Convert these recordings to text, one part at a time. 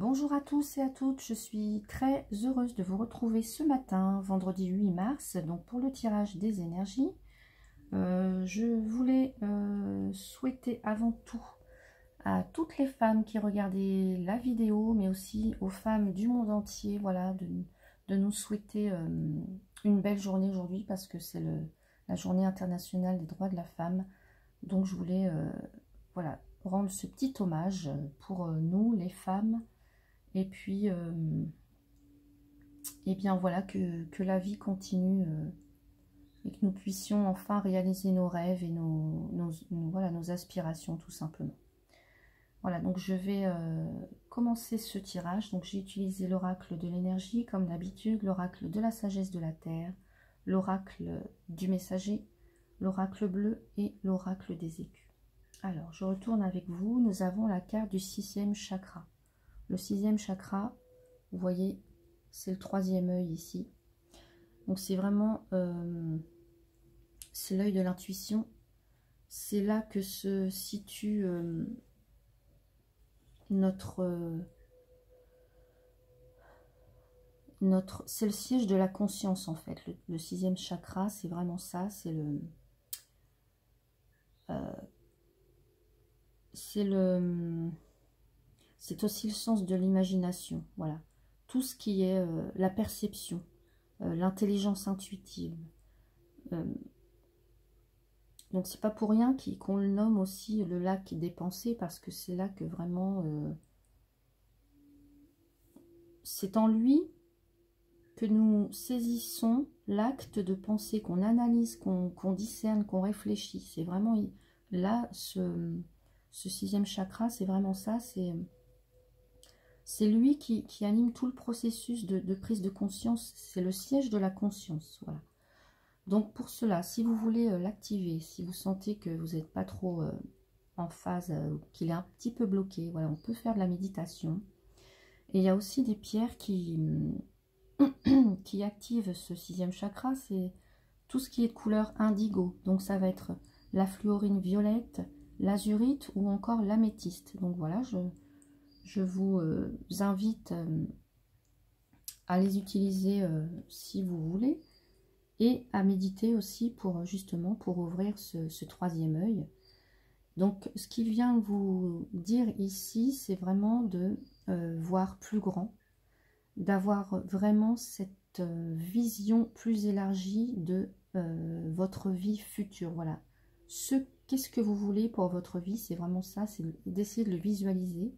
Bonjour à tous et à toutes, je suis très heureuse de vous retrouver ce matin, vendredi 8 mars, donc pour le tirage des énergies. Je voulais souhaiter avant tout à toutes les femmes qui regardaient la vidéo, mais aussi aux femmes du monde entier, voilà, de nous souhaiter une belle journée aujourd'hui parce que c'est la journée internationale des droits de la femme. Donc je voulais voilà, rendre ce petit hommage pour nous, les femmes. Et puis, et bien voilà, que la vie continue et que nous puissions enfin réaliser nos rêves et voilà, nos aspirations tout simplement. Voilà, donc je vais commencer ce tirage. Donc j'ai utilisé l'oracle de l'énergie comme d'habitude, l'oracle de la sagesse de la terre, l'oracle du messager, l'oracle bleu et l'oracle des écus. Alors, je retourne avec vous. Nous avons la carte du 6e chakra. Le 6e chakra, vous voyez, c'est le 3e œil ici. Donc c'est vraiment, c'est l'œil de l'intuition. C'est là que se situe c'est le siège de la conscience en fait. Le 6e chakra, c'est vraiment ça. C'est c'est aussi le sens de l'imagination. Voilà, tout ce qui est la perception. L'intelligence intuitive. Donc c'est pas pour rien qu'on le nomme aussi le lac des pensées, parce que c'est là que vraiment c'est en lui que nous saisissons l'acte de penser, qu'on analyse, qu'on discerne, qu'on réfléchit. C'est vraiment là, ce 6e chakra, c'est vraiment ça, c'est lui qui anime tout le processus de prise de conscience. C'est le siège de la conscience, voilà. Donc pour cela, si vous voulez l'activer, si vous sentez que vous n'êtes pas trop en phase, qu'il est un petit peu bloqué, voilà, on peut faire de la méditation. Et il y a aussi des pierres qui activent ce 6e chakra, c'est tout ce qui est de couleur indigo. Donc ça va être la fluorine violette, l'azurite ou encore l'améthyste. Donc voilà, je vous invite à les utiliser si vous voulez. Et à méditer aussi pour justement pour ouvrir ce 3e œil. Donc ce qu'il vient vous dire ici, c'est vraiment de voir plus grand, d'avoir vraiment cette vision plus élargie de votre vie future. Voilà, qu'est-ce que vous voulez pour votre vie, c'est vraiment ça, c'est d'essayer de le visualiser,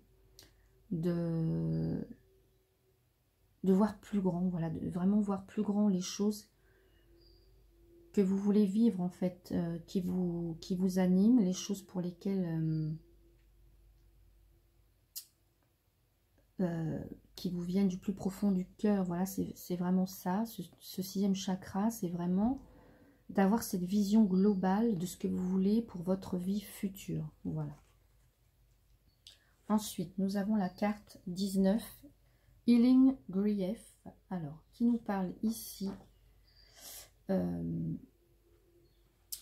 de voir plus grand, voilà, de vraiment voir plus grand les choses que vous voulez vivre en fait, qui vous animent, les choses pour lesquelles qui vous viennent du plus profond du cœur. Voilà, c'est vraiment ça, ce 6e chakra, c'est vraiment d'avoir cette vision globale de ce que vous voulez pour votre vie future. Voilà. Ensuite, nous avons la carte 19, Healing Grief, alors, qui nous parle ici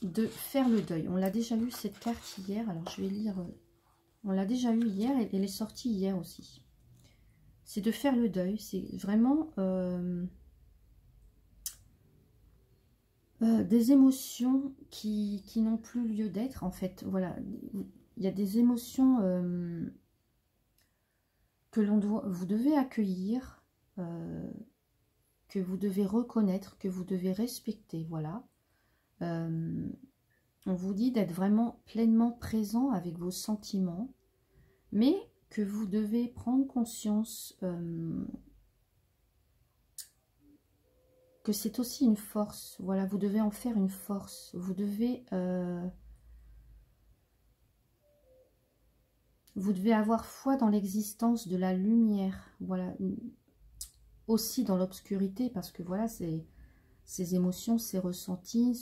de faire le deuil. On l'a déjà eu cette carte hier, alors je vais lire, on l'a déjà eu hier et elle est sortie hier aussi. C'est de faire le deuil, c'est vraiment des émotions qui n'ont plus lieu d'être en fait. Voilà, il y a des émotions que vous devez accueillir, que vous devez reconnaître, que vous devez respecter, voilà. On vous dit d'être vraiment pleinement présent avec vos sentiments, mais que vous devez prendre conscience que c'est aussi une force. Voilà, vous devez en faire une force. Vous devez avoir foi dans l'existence de la lumière. Voilà, aussi dans l'obscurité, parce que voilà, ces émotions, ces ressentis,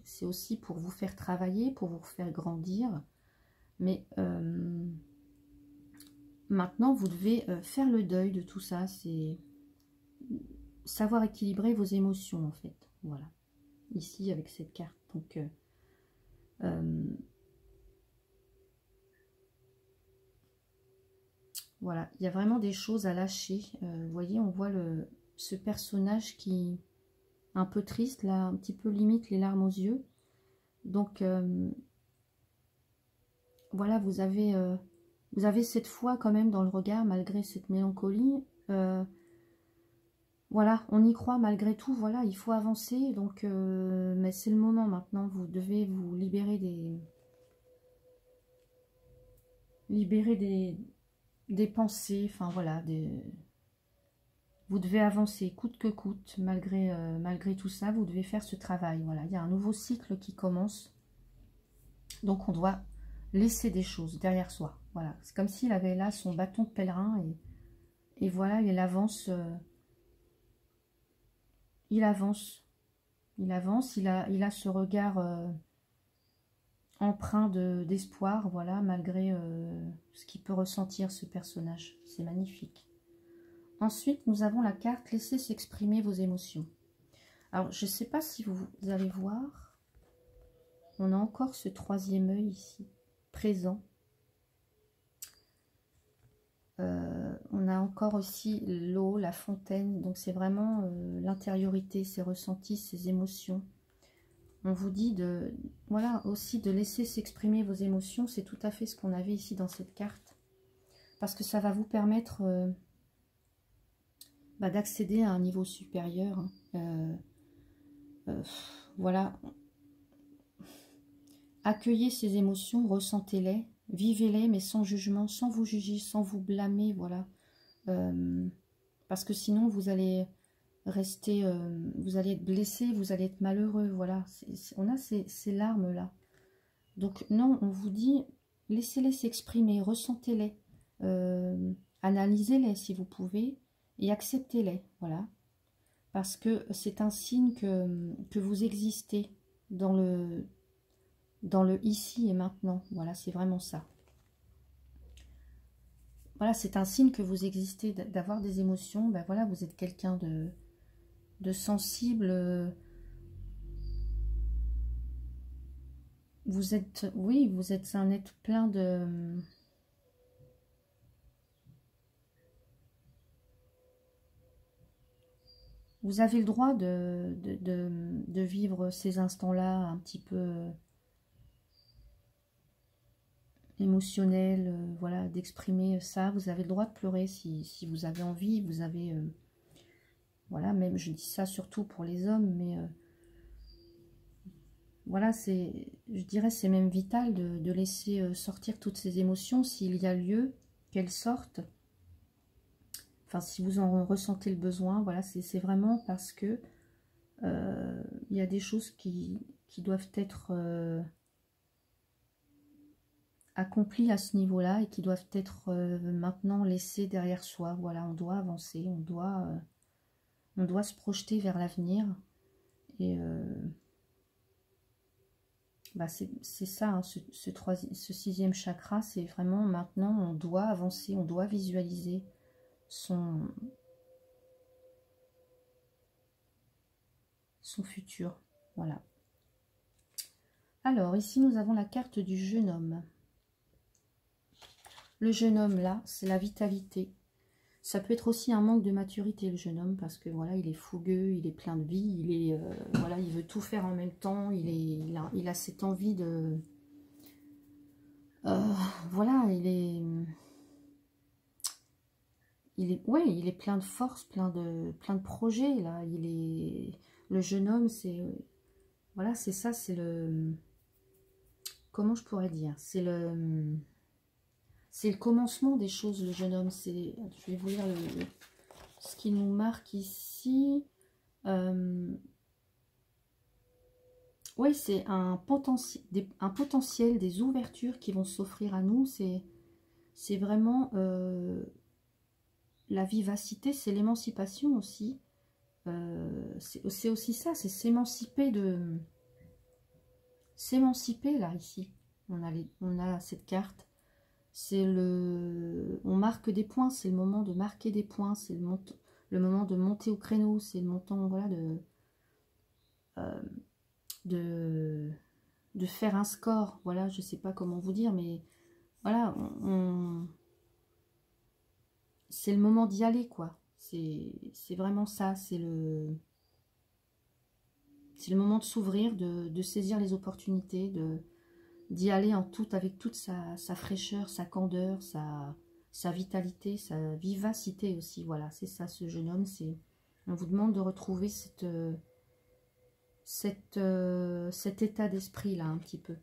c'est aussi pour vous faire travailler, pour vous faire grandir. Mais maintenant, vous devez faire le deuil de tout ça. C'est savoir équilibrer vos émotions, en fait. Voilà. Ici, avec cette carte. Donc, Voilà, il y a vraiment des choses à lâcher. Vous voyez, on voit ce personnage qui est un peu triste, là, un petit peu limite les larmes aux yeux. Donc, voilà, vous avez cette foi quand même dans le regard, malgré cette mélancolie. Voilà, on y croit malgré tout, voilà, il faut avancer. Donc, mais c'est le moment maintenant, vous devez vous libérer des pensées, enfin voilà, vous devez avancer coûte que coûte, malgré tout ça, vous devez faire ce travail. Voilà, il y a un nouveau cycle qui commence. Donc on doit laisser des choses derrière soi. Voilà, c'est comme s'il avait là son bâton de pèlerin et voilà, il avance, il avance, il avance, il a ce regard empreint d'espoir, voilà, malgré ce qu'il peut ressentir ce personnage. C'est magnifique. Ensuite, nous avons la carte « Laissez s'exprimer vos émotions ». Alors, je ne sais pas si vous allez voir, on a encore ce troisième œil ici, présent. On a encore aussi l'eau, la fontaine, donc c'est vraiment l'intériorité, ses ressentis, ses émotions. On vous dit voilà, aussi de laisser s'exprimer vos émotions, c'est tout à fait ce qu'on avait ici dans cette carte, parce que ça va vous permettre d'accéder à un niveau supérieur. Voilà, accueillez ces émotions, ressentez-les, vivez-les, mais sans jugement, sans vous juger, sans vous blâmer, voilà. Parce que sinon, vous allez rester, vous allez être blessé, vous allez être malheureux, voilà. On a ces larmes-là. Donc, non, on vous dit, laissez-les s'exprimer, ressentez-les, analysez-les si vous pouvez, et acceptez-les, voilà. Parce que c'est un signe que vous existez dans le ici et maintenant. Voilà, c'est vraiment ça. Voilà, c'est un signe que vous existez, d'avoir des émotions. Ben voilà, vous êtes quelqu'un de sensible. Vous êtes, oui, vous êtes un être plein de... Vous avez le droit de vivre ces instants-là un petit peu émotionnels, voilà, d'exprimer ça. Vous avez le droit de pleurer si vous avez envie. Vous avez... voilà, même je dis ça surtout pour les hommes, mais... voilà, je dirais c'est même vital de laisser sortir toutes ces émotions s'il y a lieu qu'elles sortent. Enfin, si vous en ressentez le besoin, voilà, c'est vraiment parce que il y a des choses qui doivent être accomplies à ce niveau-là et qui doivent être maintenant laissées derrière soi. Voilà, on doit avancer, on doit se projeter vers l'avenir. Et c'est ça, hein, ce sixième chakra, c'est vraiment maintenant, on doit avancer, on doit visualiser son futur. Voilà. Alors, ici, nous avons la carte du jeune homme. Le jeune homme, là, c'est la vitalité. Ça peut être aussi un manque de maturité, le jeune homme, parce que voilà, il est fougueux, il est plein de vie, voilà, il veut tout faire en même temps, il a cette envie de... voilà, ouais, il est plein de force, plein de projets, là. Le jeune homme, c'est... voilà, c'est ça, c'est le... comment je pourrais dire? C'est le commencement des choses, le jeune homme. Je vais vous lire ce qui nous marque ici. Oui, c'est un potentiel, des ouvertures qui vont s'offrir à nous. C'est vraiment la vivacité, c'est l'émancipation aussi. C'est aussi ça, c'est s'émanciper là, ici. On a cette carte. On marque des points, c'est le moment de marquer des points, c'est le moment de monter au créneau, c'est le moment, voilà, de faire un score. Voilà, je sais pas comment vous dire, mais voilà, le moment d'y aller, quoi. C'est vraiment ça, c'est le moment de s'ouvrir, de saisir les opportunités, d'y aller en tout, avec toute sa fraîcheur, sa candeur, sa vitalité, sa vivacité aussi. Voilà, c'est ça ce jeune homme. On vous demande de retrouver cet état d'esprit-là un petit peu.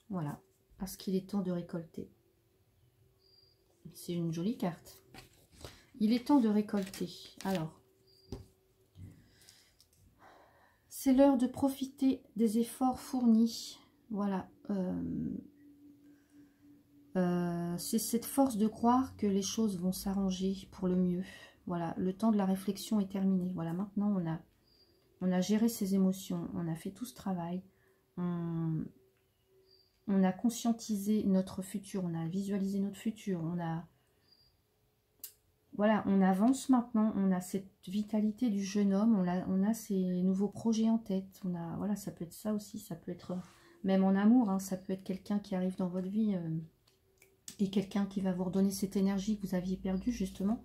Voilà, parce qu'il est temps de récolter. C'est une jolie carte. Il est temps de récolter. Alors, c'est l'heure de profiter des efforts fournis. Voilà. C'est cette force de croire que les choses vont s'arranger pour le mieux. Voilà, le temps de la réflexion est terminé. Voilà, maintenant on a géré ses émotions, on a fait tout ce travail, on a conscientisé notre futur, on a visualisé notre futur, voilà, on avance maintenant, on a cette vitalité du jeune homme, on a ces nouveaux projets en tête, voilà, ça peut être ça aussi, ça peut être même en amour, hein, ça peut être quelqu'un qui arrive dans votre vie et quelqu'un qui va vous redonner cette énergie que vous aviez perdue justement.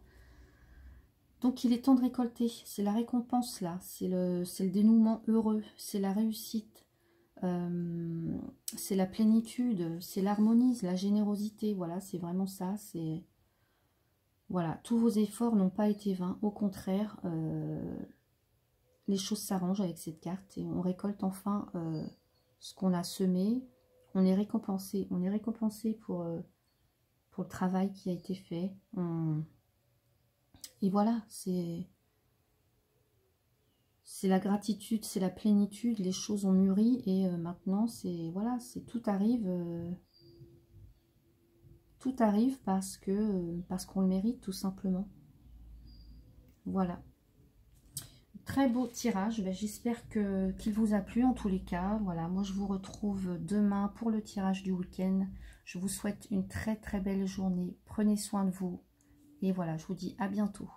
Donc il est temps de récolter, c'est la récompense là, c'est le dénouement heureux, c'est la réussite, c'est la plénitude, c'est l'harmonie, la générosité, voilà, c'est vraiment ça, c'est... Voilà, tous vos efforts n'ont pas été vains, au contraire, les choses s'arrangent avec cette carte et on récolte enfin ce qu'on a semé, on est récompensé pour le travail qui a été fait, et voilà, c'est la gratitude, c'est la plénitude, les choses ont mûri et maintenant c'est, voilà, c'est tout arrive parce qu'on le mérite tout simplement. Voilà. Très beau tirage, ben, j'espère qu'il vous a plu en tous les cas. Voilà, moi je vous retrouve demain pour le tirage du week-end. Je vous souhaite une très très belle journée. Prenez soin de vous et voilà, je vous dis à bientôt.